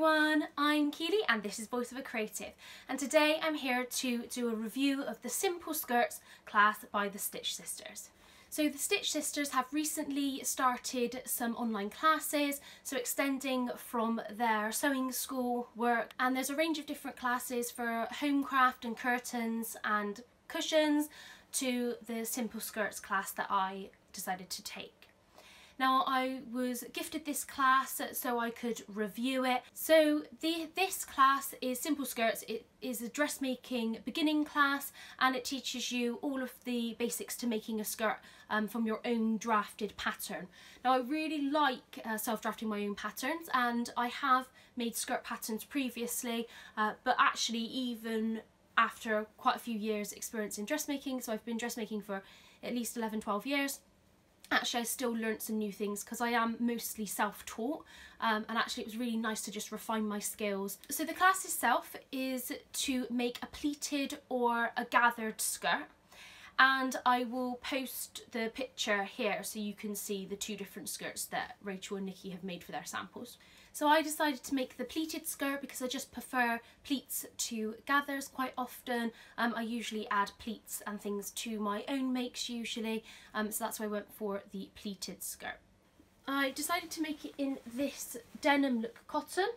everyone, I'm Kealy and this is Voice of a Creative, and today I'm here to do a review of the Simple Skirts class by the Stitch Sisters. So the Stitch Sisters have recently started some online classes, so extending from their sewing school work, and there's a range of different classes for homecraft and curtains and cushions to the Simple Skirts class that I decided to take. Now I was gifted this class so I could review it. So this class is Simple Skirts. It is a dressmaking beginning class and it teaches you all of the basics to making a skirt from your own drafted pattern. Now I really like self-drafting my own patterns, and I have made skirt patterns previously, but actually even after quite a few years experience in dressmaking, so I've been dressmaking for at least 11-12 years, actually I still learnt some new things because I am mostly self-taught, and actually it was really nice to just refine my skills. So the class itself is to make a pleated or a gathered skirt, and I will post the picture here so you can see the two different skirts that Rachel and Nikki have made for their samples. So I decided to make the pleated skirt because I just prefer pleats to gathers quite often. I usually add pleats and things to my own makes usually, so that's why I went for the pleated skirt. I decided to make it in this denim look cotton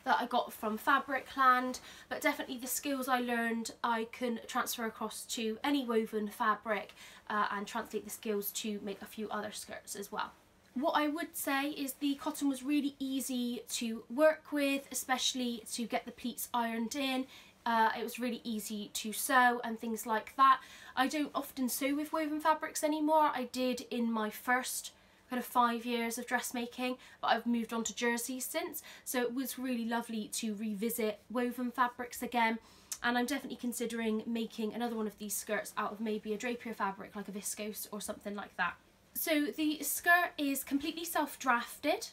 that I got from Fabricland, but definitely the skills I learned I can transfer across to any woven fabric and translate the skills to make a few other skirts as well. What I would say is the cotton was really easy to work with, especially to get the pleats ironed in. It was really easy to sew and things like that. I don't often sew with woven fabrics anymore. I did in my first kind of 5 years of dressmaking, but I've moved on to jerseys since, so it was really lovely to revisit woven fabrics again. And I'm definitely considering making another one of these skirts out of maybe a drapier fabric like a viscose or something like that. So the skirt is completely self-drafted,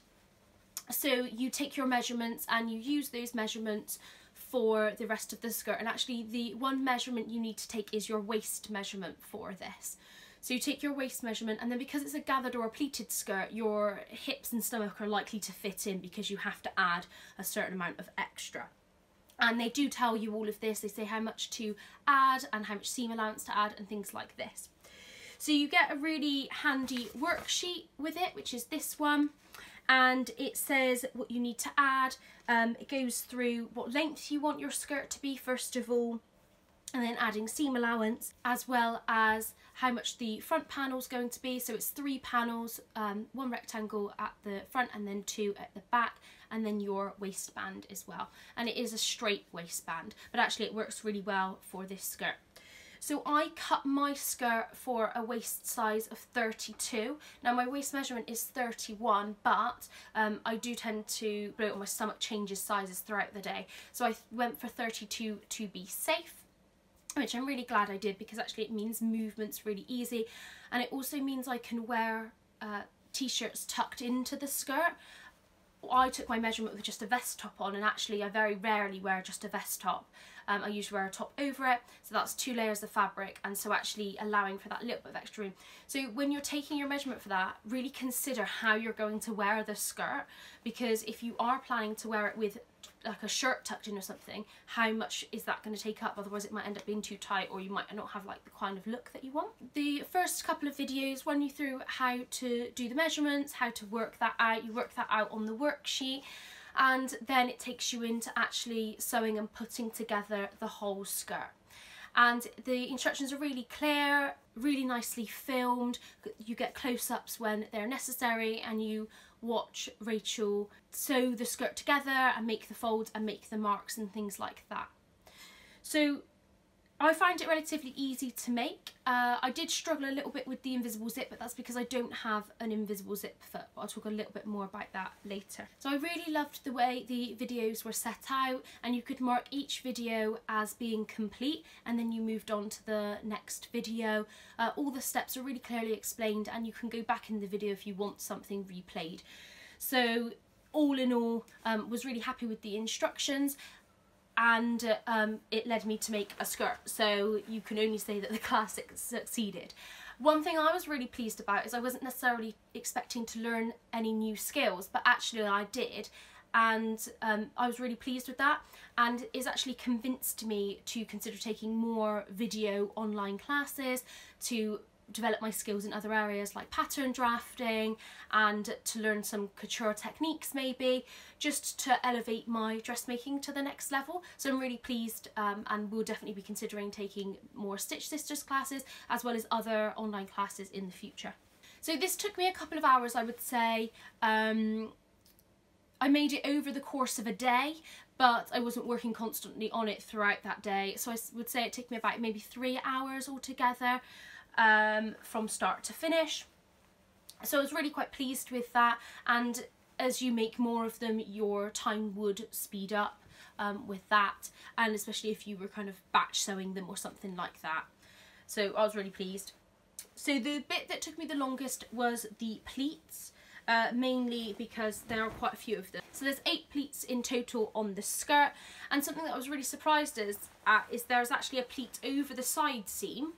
so you take your measurements and you use those measurements for the rest of the skirt, and actually the one measurement you need to take is your waist measurement for this. So you take your waist measurement, and then because it's a gathered or a pleated skirt, your hips and stomach are likely to fit in because you have to add a certain amount of extra. And they do tell you all of this. They say how much to add and how much seam allowance to add and things like this. So you get a really handy worksheet with it, which is this one, and it says what you need to add. It goes through what length you want your skirt to be first of all, and then adding seam allowance, as well as how much the front panel is going to be. So it's 3 panels, one rectangle at the front and then 2 at the back, and then your waistband as well. And it is a straight waistband, but actually it works really well for this skirt. So I cut my skirt for a waist size of 32. Now my waist measurement is 31, but I do tend to bloat, my stomach changes sizes throughout the day. So I went for 32 to be safe, which I'm really glad I did, because actually it means movement's really easy, and it also means I can wear t-shirts tucked into the skirt. I took my measurement with just a vest top on, and actually I very rarely wear just a vest top. I usually wear a top over it, so that's 2 layers of fabric, and so actually allowing for that little bit of extra room. So when you're taking your measurement for that, really consider how you're going to wear the skirt, because if you are planning to wear it with like a shirt tucked in or something, how much is that going to take up? Otherwise it might end up being too tight, or you might not have like the kind of look that you want. The first couple of videos run you through how to do the measurements, how to work that out. You work that out on the worksheet, and then it takes you into actually sewing and putting together the whole skirt. And the instructions are really clear, really nicely filmed. You get close-ups when they're necessary, and you watch Rachel sew the skirt together and make the folds and make the marks and things like that. So I find it relatively easy to make. I did struggle a little bit with the invisible zip, but that's because I don't have an invisible zip foot, but I'll talk a little bit more about that later. So I really loved the way the videos were set out, and you could mark each video as being complete, and then you moved on to the next video. All the steps are really clearly explained, and you can go back in the video if you want something replayed. So all in all, was really happy with the instructions, and it led me to make a skirt, so you can only say that the class succeeded. One thing I was really pleased about is I wasn't necessarily expecting to learn any new skills, but actually I did, and I was really pleased with that, and it's actually convinced me to consider taking more video online classes to develop my skills in other areas like pattern drafting, and to learn some couture techniques maybe, just to elevate my dressmaking to the next level. So I'm really pleased, and will definitely be considering taking more Stitch Sisters classes as well as other online classes in the future. So this took me a couple of hours, I would say. I made it over the course of a day, but I wasn't working constantly on it throughout that day. So I would say it took me about maybe 3 hours altogether, from start to finish. So I was really quite pleased with that, and as you make more of them, your time would speed up with that, and especially if you were kind of batch sewing them or something like that. So I was really pleased. So the bit that took me the longest was the pleats, mainly because there are quite a few of them. So there's 8 pleats in total on the skirt, and something that I was really surprised at is there's actually a pleat over the side seam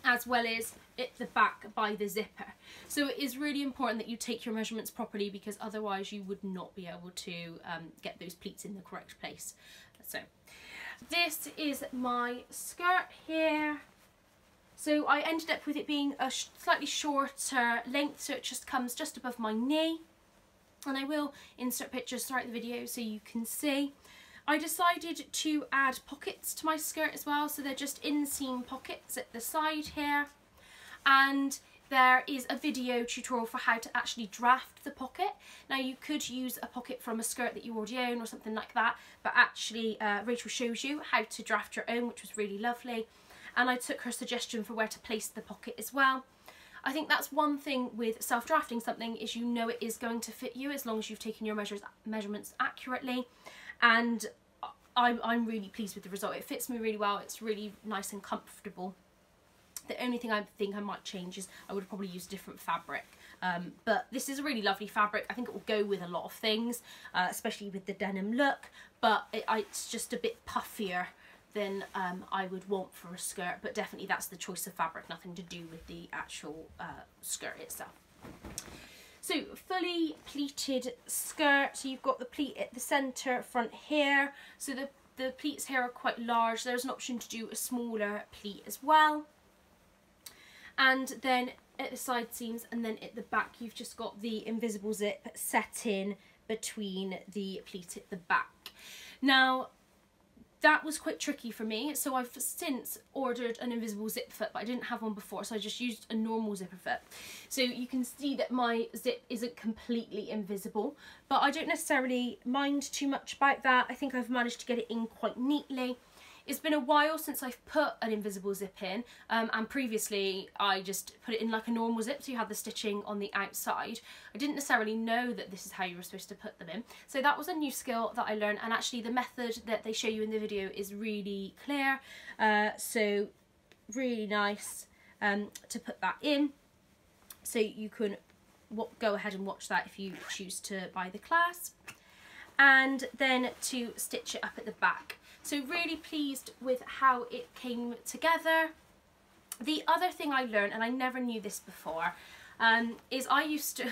as well as at the back by the zipper. So it is really important that you take your measurements properly, because otherwise you would not be able to get those pleats in the correct place. So this is my skirt here. So I ended up with it being a slightly shorter length, so it just comes just above my knee, and I will insert pictures throughout the video so you can see. I decided to add pockets to my skirt as well, so they're just inseam pockets at the side here, and there is a video tutorial for how to actually draft the pocket. Now you could use a pocket from a skirt that you already own or something like that, but actually Rachel shows you how to draft your own, which was really lovely, and I took her suggestion for where to place the pocket as well. I think that's one thing with self-drafting something, is you know it is going to fit you as long as you've taken your measurements accurately, and I'm really pleased with the result. It fits me really well, it's really nice and comfortable. The only thing I think I might change is I would probably use different fabric, but this is a really lovely fabric. I think it will go with a lot of things, especially with the denim look, but it's just a bit puffier than I would want for a skirt, but definitely that's the choice of fabric, nothing to do with the actual skirt itself. So fully pleated skirt, so you've got the pleat at the centre front here, so the pleats here are quite large. There's an option to do a smaller pleat as well, and then at the side seams and then at the back you've just got the invisible zip set in between the pleat at the back. Now that was quite tricky for me, so I've since ordered an invisible zip foot, but I didn't have one before, so I just used a normal zipper foot. So you can see that my zip isn't completely invisible, but I don't necessarily mind too much about that. I think I've managed to get it in quite neatly. It's been a while since I've put an invisible zip in, and previously I just put it in like a normal zip, so you had the stitching on the outside. I didn't necessarily know that this is how you were supposed to put them in, so that was a new skill that I learned, and actually the method that they show you in the video is really clear, so really nice to put that in. So you can go ahead and watch that if you choose to buy the class, and then to stitch it up at the back. So really pleased with how it came together. The other thing I learned, and I never knew this before, is I used to,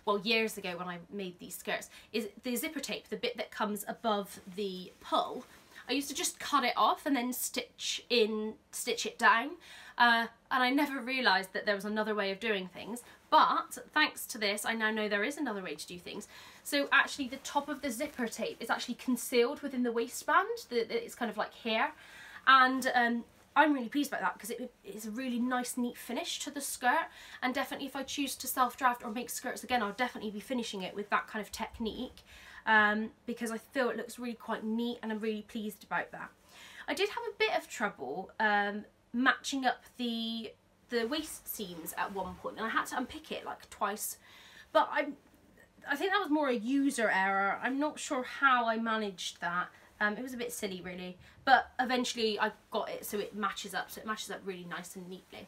well, years ago when I made these skirts, is the zipper tape, the bit that comes above the pull, I used to just cut it off and then stitch it down, and I never realised that there was another way of doing things. But thanks to this, I now know there is another way to do things. So actually the top of the zipper tape is actually concealed within the waistband. It's kind of like here. And I'm really pleased about that, because it is a really nice, neat finish to the skirt. And definitely if I choose to self-draft or make skirts again, I'll definitely be finishing it with that kind of technique, because I feel it looks really quite neat, and I'm really pleased about that. I did have a bit of trouble matching up the waist seams at one point, and I had to unpick it like twice, but I think that was more a user error. I'm not sure how I managed that. It was a bit silly really, but eventually I got it so it matches up, really nice and neatly.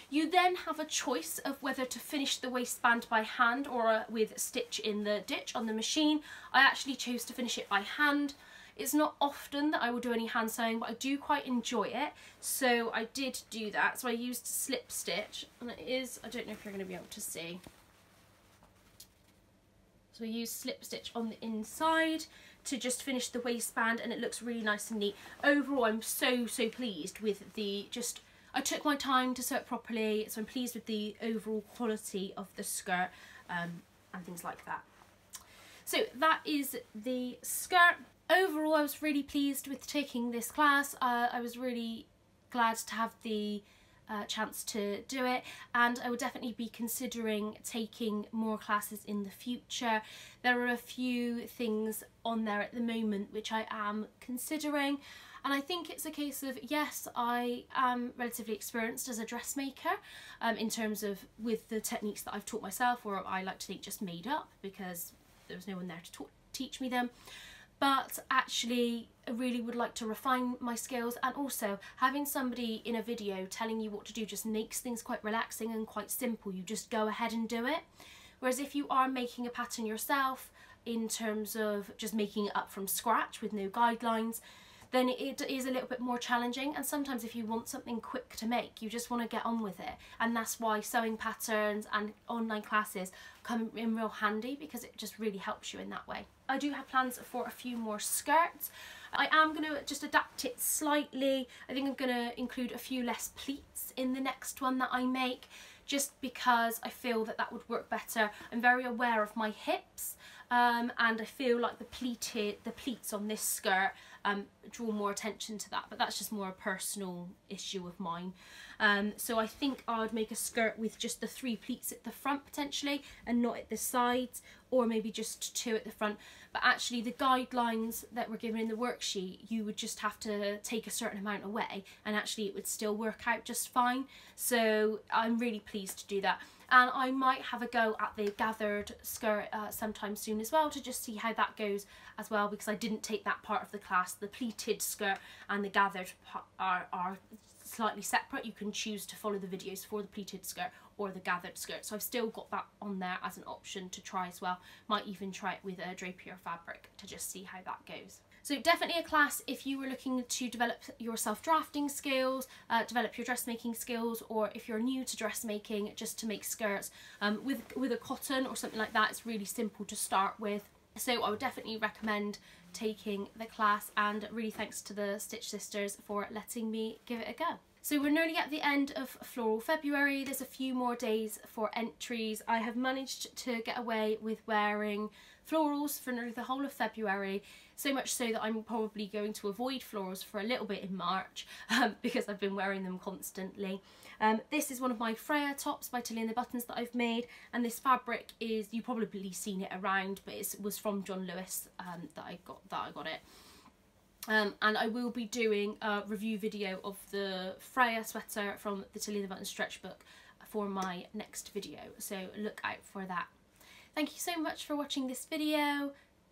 You then have a choice of whether to finish the waistband by hand or with stitch in the ditch on the machine. I actually chose to finish it by hand. It's not often that I will do any hand sewing, but I do quite enjoy it, so I did do that. So I used slip stitch, and it is, I don't know if you're going to be able to see. So I use slip stitch on the inside to just finish the waistband, and it looks really nice and neat. Overall, I'm so pleased with the I took my time to sew it properly, so I'm pleased with the overall quality of the skirt and things like that. So that is the skirt. Overall, I was really pleased with taking this class. I was really glad to have the chance to do it, and I would definitely be considering taking more classes in the future. There are a few things on there at the moment which I am considering, and I think it's a case of, yes, I am relatively experienced as a dressmaker in terms of with the techniques that I've taught myself, or I like to think just made up because there was no one there to teach me them. But actually, I really would like to refine my skills, and also having somebody in a video telling you what to do just makes things quite relaxing and quite simple. You just go ahead and do it. Whereas if you are making a pattern yourself, in terms of just making it up from scratch with no guidelines, then it is a little bit more challenging, and sometimes if you want something quick to make, you just want to get on with it, and that's why sewing patterns and online classes come in real handy, because it just really helps you in that way. I do have plans for a few more skirts. I am going to just adapt it slightly. I think I'm going to include a few less pleats in the next one that I make, just because I feel that that would work better. I'm very aware of my hips, and I feel like the pleats on this skirt draw more attention to that, but that's just more a personal issue of mine. So I think I would make a skirt with just the 3 pleats at the front potentially, and not at the sides, or maybe just 2 at the front. But actually the guidelines that were given in the worksheet, you would just have to take a certain amount away, and actually it would still work out just fine. So I'm really pleased to do that. And I might have a go at the gathered skirt sometime soon as well, to just see how that goes as well, because I didn't take that part of the class. The pleated skirt and the gathered are slightly separate. You can choose to follow the videos for the pleated skirt or the gathered skirt. So I've still got that on there as an option to try as well. Might even try it with a drapier fabric to just see how that goes. So definitely a class if you were looking to develop your self-drafting skills, develop your dressmaking skills, or if you're new to dressmaking, just to make skirts with a cotton or something like that. It's really simple to start with. So I would definitely recommend taking the class, and really thanks to the Stitch Sisters for letting me give it a go. So we're nearly at the end of Floral February. There's a few more days for entries. I have managed to get away with wearing florals for nearly the whole of February, so much so that I'm probably going to avoid florals for a little bit in March because I've been wearing them constantly. This is one of my Freya tops by Kealy and the Buttons that I've made, and this fabric is, you've probably seen it around, but it was from John Lewis that I got it. And I will be doing a review video of the Freya sweater from the Kealy and the Buttons stretch book for my next video, so look out for that. Thank you so much for watching this video.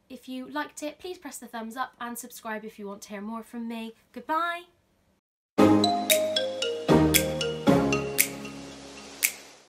If you liked it, please press the thumbs up and subscribe if you want to hear more from me. Goodbye!